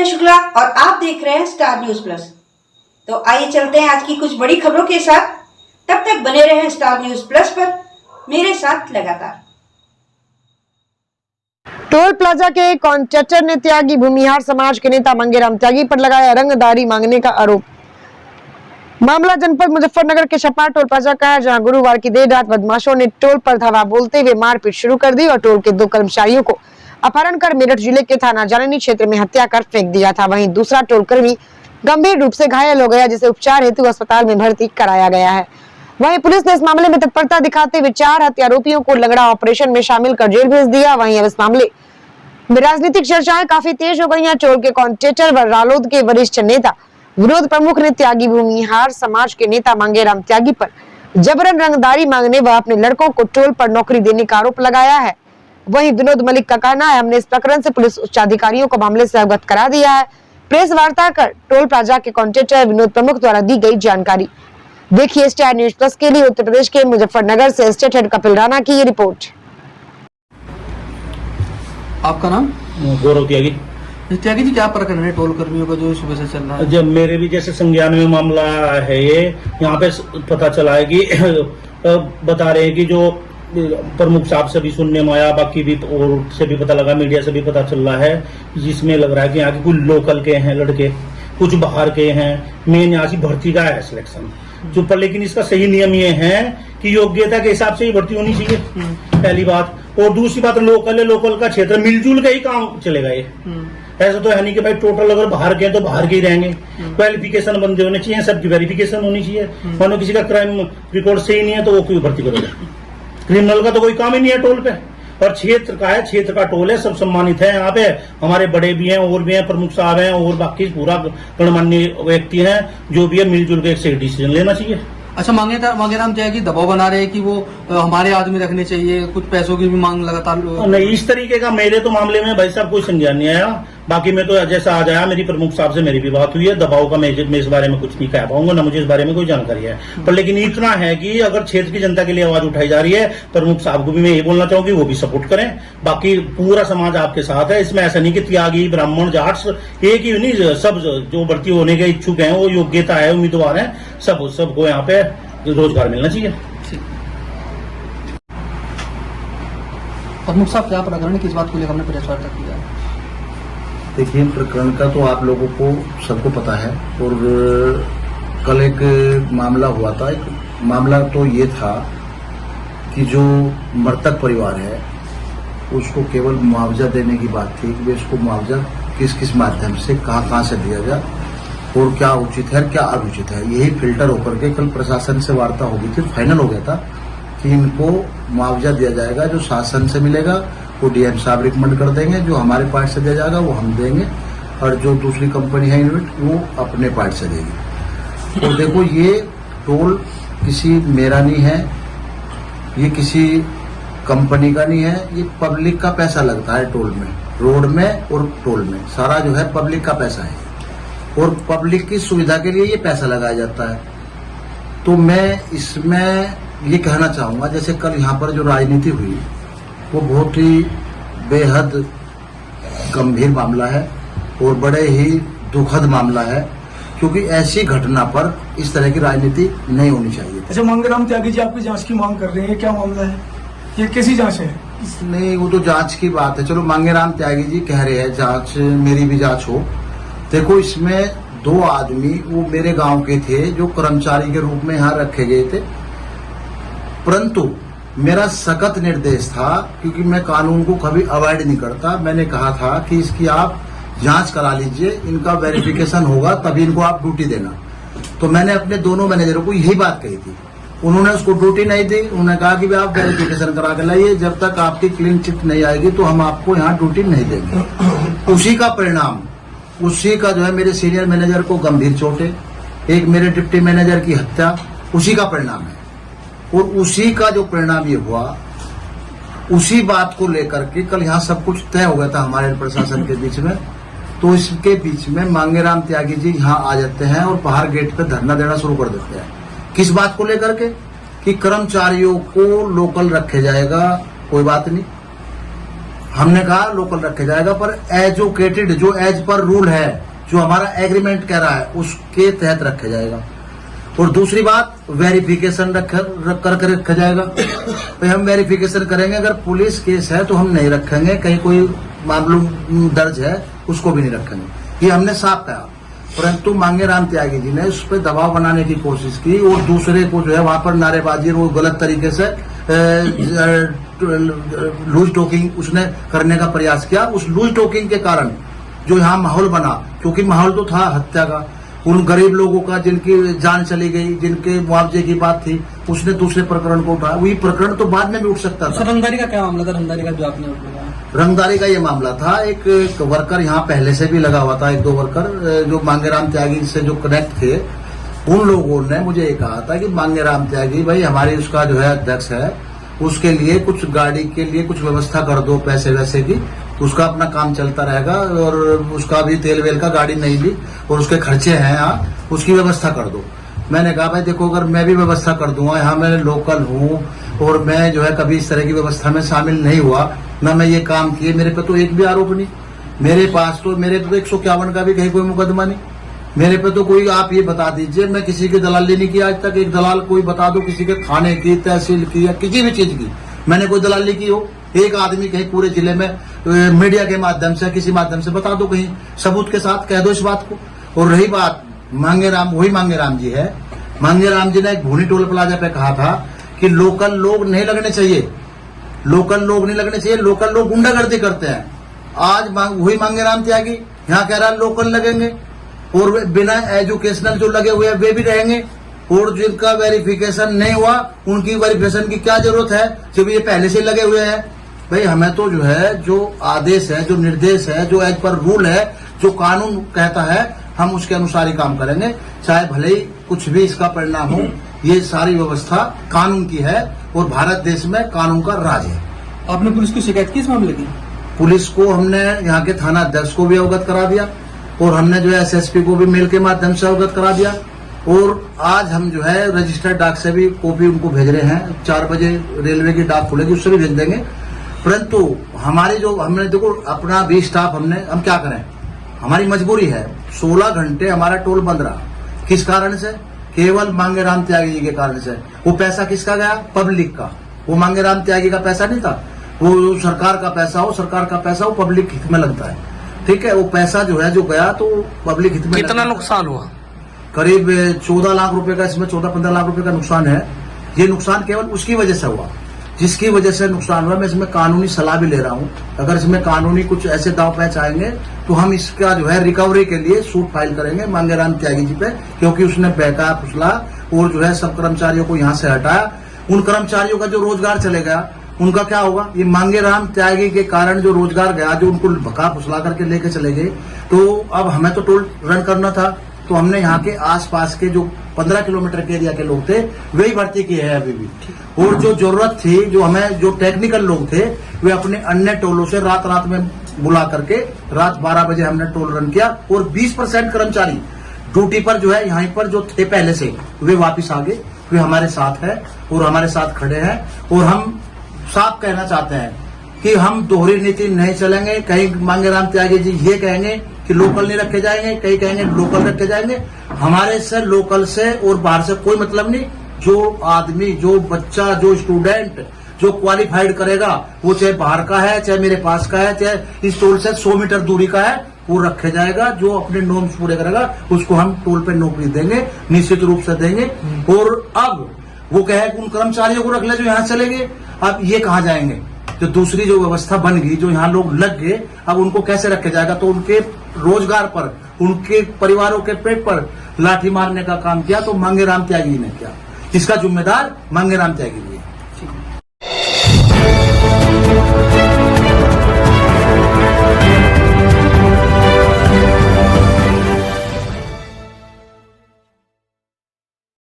मैं शुक्ला और आप देख रहे हैं स्टार न्यूज प्लस। तो आइए चलते हैं आज की कुछ बड़ी खबरों के साथ। तब तक बने रहें स्टार न्यूज प्लस पर मेरे साथ लगातार। टोल प्लाजा के कॉन्ट्रैक्टर ने त्यागी भूमिहार समाज के नेता मंगेराम त्यागी पर लगाया रंगदारी मांगने का आरोप। मामला जनपद मुजफ्फरनगर के छपा टोल प्लाजा का है, जहां गुरुवार की देर रात बदमाशों ने टोल पर धावा बोलते हुए मारपीट शुरू कर दी और टोल के 2 कर्मचारियों को अपहरण कर मेरठ जिले के थाना जालनी क्षेत्र में हत्या कर फेंक दिया था। वहीं दूसरा टोल कर्मी गंभीर रूप से घायल हो गया, जिसे उपचार हेतु अस्पताल में भर्ती कराया गया है। वहीं पुलिस ने इस मामले में तत्परता दिखाते हुए 4 हत्यारोपियों को लंगड़ा ऑपरेशन में शामिल कर जेल भेज दिया। वहीं अब इस मामले में राजनीतिक चर्चाएं काफी तेज हो गई हैं। टोल के कॉन्ट्रैक्टर व रालोद के वरिष्ठ नेता विनोद प्रमुख ने त्यागी भूमिहार समाज के नेता मंगेराम त्यागी पर जबरन रंगदारी मांगने व अपने लड़कों को टोल पर नौकरी देने का आरोप लगाया है। वहीं विनोद मलिक का कहना है, हमने इस प्रकरण से पुलिस उच्चाधिकारियों को मामले से अवगत करा दिया है। प्रेस वार्ता कर टोल प्लाजा के कॉन्ट्रैक्टर विनोद प्रमुख द्वारा दी गई जानकारी। देखिए स्टार न्यूज प्लस के लिए उत्तर प्रदेश के मुजफ्फरनगर से स्टेट हेड कपिल राणा की ये रिपोर्ट। आपका नाम? गौरव त्यागी। त्यागी जी, क्या प्रकरण है टोल कर्मियों का जो सुबह से चल रहा है? जब मेरे भी जैसे संज्ञान में मामला है, ये यहाँ पे पता चला है कि बता रहे हैं कि जो प्रमुख साहब से भी सुनने में आया, बाकी भी और से भी पता लगा, मीडिया से भी पता चल रहा है, जिसमें लग रहा है कि यहाँ के कुछ लोकल के हैं लड़के, कुछ बाहर के हैं। मेन यहाँ की भर्ती का है सिलेक्शन जो पर, लेकिन इसका सही नियम ये है कि योग्यता के हिसाब से ही भर्ती होनी चाहिए, पहली बात। और दूसरी बात, लोकल है, लोकल का क्षेत्र मिलजुल के ही काम चलेगा। ये ऐसा तो है नहीं कि भाई टोटल अगर बाहर के हैं तो बाहर के ही रहेंगे। क्वालिफिकेशन बंदे होने चाहिए, सबकी वेरिफिकेशन होनी चाहिए। मानो किसी का क्राइम रिकॉर्ड सही नहीं है तो वो क्यों भर्ती करेगा? क्रिमिनल का तो कोई काम ही नहीं है टोल पे। और क्षेत्र का है, क्षेत्र का टोल है, सब सम्मानित है। यहाँ पे हमारे बड़े भी हैं और भी हैं, प्रमुख साहब हैं और बाकी पूरा गणमान्य व्यक्ति हैं, जो भी है मिलजुल के एक सही डिसीजन लेना चाहिए। अच्छा, मंगेराम त्यागी दबाव बना रहे हैं कि वो हमारे आदमी रखने चाहिए, कुछ पैसों की भी मांग लगातार। नहीं, इस तरीके का मेरे तो मामले में भाई साहब कोई संज्ञान नहीं आया। बाकी मैं तो जैसा आ जाया, मेरी प्रमुख साहब से मेरी भी बात हुई है। दबाव का मैं इस बारे में कुछ नहीं कह पाऊंगा, ना मुझे इस बारे में कोई जानकारी है। पर लेकिन इतना है कि अगर क्षेत्र की जनता के लिए आवाज उठाई जा रही है, प्रमुख साहब को भी मैं ये बोलना चाहूंगी वो भी सपोर्ट करें। बाकी पूरा समाज आपके साथ है, इसमें ऐसा नहीं कि त्यागी ब्राह्मण जाट एक ही नहीं, सब जो भर्ती होने के इच्छुक हैं, वो योग्यता है, उम्मीदवार है, सबको यहाँ पे रोजगार मिलना चाहिए। प्रमुख साहब, क्या प्रकरण किस बात को लेकर हमने प्रेस वार्ता किया? देखिए, प्रकरण का तो आप लोगों को सबको पता है। और कल एक मामला हुआ था। एक मामला तो ये था कि जो मृतक परिवार है उसको केवल मुआवजा देने की बात थी कि उसको मुआवजा किस किस माध्यम से कहाँ से दिया जाए और क्या उचित है क्या अनुचित है। यही फिल्टर होकर के कल प्रशासन से वार्ता हो गई थी। फाइनल हो गया था कि इनको मुआवजा दिया जाएगा, जो शासन से मिलेगा वो डीएम साहब रिकमेंड कर देंगे, जो हमारे पार्ट से दिया जाएगा वो हम देंगे, और जो दूसरी कंपनी है इन्वेट वो अपने पार्ट से देगी। और देखो, ये टोल किसी मेरा नहीं है, ये किसी कंपनी का नहीं है, ये पब्लिक का पैसा लगता है टोल में, रोड में और टोल में सारा जो है पब्लिक का पैसा है और पब्लिक की सुविधा के लिए ये पैसा लगाया जाता है। तो मैं इसमें ये कहना चाहूंगा, जैसे कल यहाँ पर जो राजनीति हुई वो बहुत ही बेहद गंभीर मामला है और बड़े ही दुखद मामला है, क्योंकि ऐसी घटना पर इस तरह की राजनीति नहीं होनी चाहिए। अच्छा, मंगेराम त्यागी जी आपकी जांच की मांग कर रहे हैं, क्या मामला है? ये कैसी जांच है? नहीं, वो तो जांच की बात है। चलो, मंगेराम त्यागी जी कह रहे हैं जांच, मेरी भी जांच हो। देखो, इसमें 2 आदमी वो मेरे गांव के थे जो कर्मचारी के रूप में यहाँ रखे गए थे, परंतु मेरा सख्त निर्देश था, क्योंकि मैं कानून को कभी अवॉइड नहीं करता। मैंने कहा था कि इसकी आप जांच करा लीजिए, इनका वेरिफिकेशन होगा तभी इनको आप ड्यूटी देना। तो मैंने अपने दोनों मैनेजरों को यही बात कही थी। उन्होंने उसको ड्यूटी नहीं दी। उन्होंने कहा कि आप वेरिफिकेशन करा के लाइए, जब तक आपकी क्लीन चिट नहीं आएगी तो हम आपको यहाँ ड्यूटी नहीं देंगे। उसी का परिणाम, उसी का जो है मेरे सीनियर मैनेजर को गंभीर चोटें, एक मेरे डिप्टी मैनेजर की हत्या, उसी का परिणाम है। और उसी का जो परिणाम ये हुआ, उसी बात को लेकर के कल यहाँ सब कुछ तय हो गया था हमारे प्रशासन के बीच में। तो इसके बीच में मंगेराम त्यागी जी यहाँ आ जाते हैं और बाहर गेट पे धरना देना शुरू कर देते हैं। किस बात को लेकर के? कि कर्मचारियों को लोकल रखे जाएगा, कोई बात नहीं, हमने कहा लोकल रखे जाएगा, पर एजुकेटेड जो एज पर रूल है, जो हमारा एग्रीमेंट कह रहा है, उसके तहत रखा जाएगा। और दूसरी बात, वेरिफिकेशन करके रखा जाएगा। तो हम वेरिफिकेशन करेंगे, अगर पुलिस केस है तो हम नहीं रखेंगे, कहीं कोई मामला दर्ज है उसको भी नहीं रखेंगे, ये हमने साफ कहा। परंतु मांगेराम त्यागी जी ने उस पर दबाव बनाने की कोशिश की और दूसरे को जो है वहां पर नारेबाजी और वो गलत तरीके से लूज टॉकिंग उसने करने का प्रयास किया। उस लूज टॉकिंग के कारण जो यहाँ माहौल बना, क्योंकि माहौल तो था हत्या का, उन गरीब लोगों का जिनकी जान चली गई, जिनके मुआवजे की बात थी, उसने दूसरे प्रकरण को उठाया। वही प्रकरण तो बाद में भी उठ सकता था। रंगदारी का क्या मामला था? रंगदारी का जो आपने बताया, रंगदारी का ये मामला था, एक वर्कर यहाँ पहले से भी लगा हुआ था, 1-2 वर्कर जो मांगेराम त्यागी से जो कनेक्ट थे, उन लोगों ने मुझे ये कहा था कि मांगेराम त्यागी भाई हमारी उसका जो है अध्यक्ष है, उसके लिए कुछ गाड़ी के लिए कुछ व्यवस्था कर दो पैसे वैसे की, उसका अपना काम चलता रहेगा और उसका भी तेल वेल का गाड़ी नहीं ली और उसके खर्चे हैं यहाँ, उसकी व्यवस्था कर दो। मैंने कहा भाई देखो, अगर मैं भी व्यवस्था कर दूंगा, यहाँ मैं लोकल हूँ और मैं जो है कभी इस तरह की व्यवस्था में शामिल नहीं हुआ, ना मैं ये काम किए, मेरे पे तो एक भी आरोप नहीं, मेरे पास तो मेरे पे तो 151 का भी कहीं कोई मुकदमा नहीं, मेरे पे तो कोई, आप ये बता दीजिए, मैं किसी की दलाली नहीं की आज तक। एक दलाल कोई बता दो, किसी के थाने की, तहसील की या किसी भी चीज की मैंने कोई दलाली की हो, एक आदमी कहीं पूरे जिले में मीडिया के माध्यम से किसी माध्यम से बता दो, कहीं सबूत के साथ कह दो इस बात को। और रही बात मांगेराम, वही मांगेराम जी है। मांगेराम जी ने एक भूनी टोल प्लाजा पे कहा था कि लोकल लोग नहीं लगने चाहिए, लोकल लोग नहीं लगने चाहिए, लोकल लोग गुंडागर्दी करते हैं। आज वही मांगेराम त्यागी यहाँ कह रहा है लोकल लगेंगे, और बिना एजुकेशनल जो लगे हुए हैं वे भी रहेंगे, और जिनका वेरिफिकेशन नहीं हुआ उनकी वेरिफिकेशन की क्या जरूरत है जब ये पहले से लगे हुए हैं। भाई हमें तो जो है, जो आदेश है, जो निर्देश है, जो एज पर रूल है, जो कानून कहता है, हम उसके अनुसार ही काम करेंगे, चाहे भले ही कुछ भी इसका परिणाम हो। ये सारी व्यवस्था कानून की है और भारत देश में कानून का राज है। आपने पुलिस को शिकायत की इस मामले की? पुलिस को हमने यहाँ के थाना अध्यक्ष को भी अवगत करा दिया और हमने जो है SSP को भी मेल के माध्यम से अवगत करा दिया, और आज हम जो है रजिस्टर्ड डाक से भी कॉपी उनको भेज रहे हैं। 4 बजे रेलवे की डाक खुलेगी, उससे भी भेज देंगे। परंतु हमारी जो, हमने देखो अपना भी स्टाफ, हम क्या करें, हमारी मजबूरी है। 16 घंटे हमारा टोल बंद रहा, किस कारण से? केवल मांगेराम त्यागी जी के कारण से। वो पैसा किसका गया? पब्लिक का। वो मांगेराम त्यागी का पैसा नहीं था, वो सरकार का पैसा हो, सरकार का पैसा वो पब्लिक हित में लगता है, ठीक है। वो पैसा जो है जो गया तो पब्लिक हित में। कितना नुकसान हुआ? करीब 14 लाख रुपए का, इसमें 14-15 लाख रुपए का नुकसान है। ये नुकसान केवल उसकी वजह से हुआ, जिसकी वजह से नुकसान हुआ। मैं इसमें कानूनी सलाह भी ले रहा हूँ, अगर इसमें कानूनी कुछ ऐसे दाव पैच आएंगे तो हम इसका जो है रिकवरी के लिए सूट फाइल करेंगे मांगेराम त्यागी जी पे, क्योंकि उसने बहकाया, फुसला और जो है सब कर्मचारियों को यहाँ से हटाया। उन कर्मचारियों का जो रोजगार चले गया उनका क्या होगा? ये मांगेराम त्यागी के कारण जो रोजगार गया, जो उनको भगा फुसला करके लेके चले गए, तो अब हमें तो टोल रन करना था, तो हमने यहाँ के आसपास के जो 15 किलोमीटर के एरिया के लोग थे वही भर्ती किए हैं अभी भी। और जो जरूरत थी, जो हमें जो टेक्निकल लोग थे, वे अपने अन्य टोलों से रात में बुला करके रात 12 बजे हमने टोल रन किया। और 20% कर्मचारी ड्यूटी पर जो है यहाँ पर जो थे पहले से, वे वापिस आ गए, वे हमारे साथ है और हमारे साथ खड़े हैं। और हम साफ कहना चाहते हैं कि हम दोहरी नीति नहीं चलेंगे। कहीं मांगेराम त्यागी जी ये कहेंगे कि लोकल नहीं रखे जाएंगे, कहीं कहेंगे लोकल रखे जाएंगे। हमारे से लोकल से और बाहर से कोई मतलब नहीं। जो आदमी, जो बच्चा, जो स्टूडेंट जो क्वालिफाइड करेगा, वो चाहे बाहर का है, चाहे मेरे पास का है, चाहे इस टोल से 100 मीटर दूरी का है, वो रखे जाएगा। जो अपने नॉर्म्स पूरे करेगा उसको हम टोल पे नौकरी देंगे, निश्चित रूप से देंगे। और अब वो कहे उन कर्मचारियों को रख ले जो यहाँ चले गए, अब ये कहाँ जाएंगे? जो दूसरी जो व्यवस्था बन गई, जो यहाँ लोग लग गए, अब उनको कैसे रखे जाएगा? तो उनके रोजगार पर, उनके परिवारों के पेट पर लाठी मारने का काम किया तो मांगेराम त्यागी ने किया। इसका जिम्मेदार मांगेराम त्यागी।